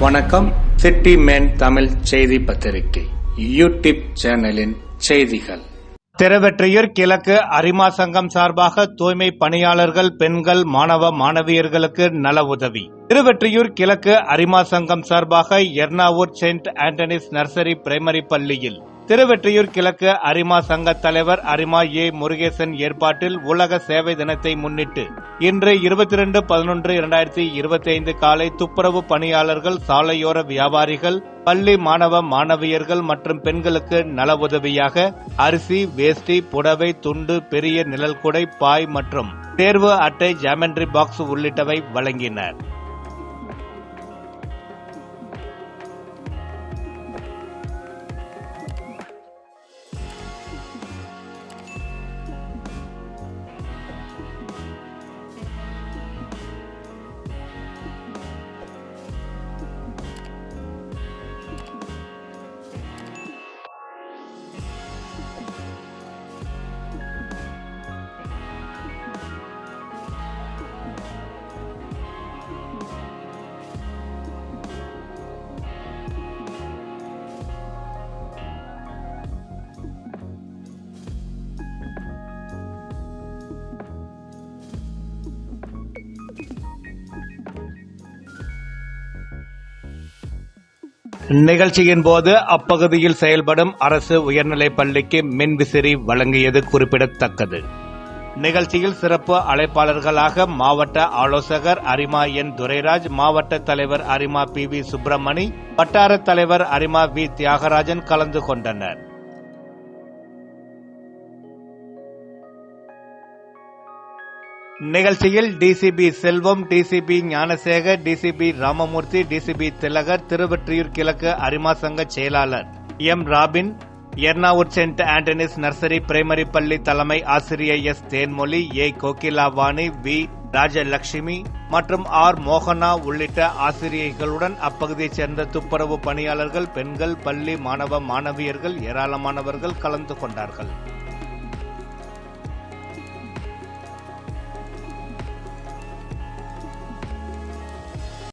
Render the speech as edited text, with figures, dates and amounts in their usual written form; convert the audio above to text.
வணக்கம். City man Tamil செய்தி பத்திரிகை யூடியூப் சேனலின் செய்திகள். திருவெற்றியூர் கிழக்கு அரிமா சங்கம் சார்பாக தூய்மை பணியாளர்கள், பெண்கள், மாணவ மாணவியர்களுக்கு நல உதவி. திருவெற்றியூர் கிழக்கு அரிமா சங்கம் சார்பாக Ernavur Saint Anthony's nursery primary பள்ளியில் திருவெற்றியூர் கிழக்கு அரிமா சங்க தலைவர் அரிமா ஏ முருகேசன் ஏற்பாட்டில் உலக சேவை தினத்தை முன்னிட்டு இன்று 22/11/2025 காலை துப்புரவு பணியாளர்கள், சாலையோர வியாபாரிகள், பள்ளி மாணவ மாணவியர்கள் மற்றும் பெண்களுக்கு நல உதவியாக அரிசி, வேஷ்டி, புடவை, துண்டு, பெரிய நிழல் குடை, பாய் மற்றும் தேர்வு அட்டை, ஜாமெண்ட்ரி பாக்ஸ் உள்ளிட்டவை வழங்கினர். நிகழ்ச்சியின் போது அப்பகுதியில் செயல்படும் அரசு உயர்நிலைப் பள்ளிக்கு மின்விசிறி வழங்கியது குறிப்பிடத்தக்கது. நிகழ்ச்சியில் சிறப்பு அழைப்பாளர்களாக மாவட்ட ஆலோசகர் அரிமா என் துரைராஜ், மாவட்ட தலைவர் அரிமா PV சுப்பிரமணி, வட்டார தலைவர் அரிமா V தியாகராஜன் கலந்து கொண்டனர். நிகழ்ச்சியில் DCB செல்வம், DCB Gnanasekar, DCB Ramamurthy, DCB திலகர், திருவெற்றியூர் கிழக்கு அரிமா சங்க செயலாளர் M robin, Ernavur Saint Anthony's nursery primary பள்ளி தலைமை ஆசிரியர் S Thenmozhi, A Kokilavani, V Rajalakshmi மற்றும் R மோகனா உள்ளிட்ட ஆசிரியர்களுடன் அப்பகுதியைச் சேர்ந்த துப்புரவு பணியாளர்கள், பெண்கள், பள்ளி மாணவ மாணவியர்கள் ஏராளமானவர்கள் கலந்து கொண்டார்கள்.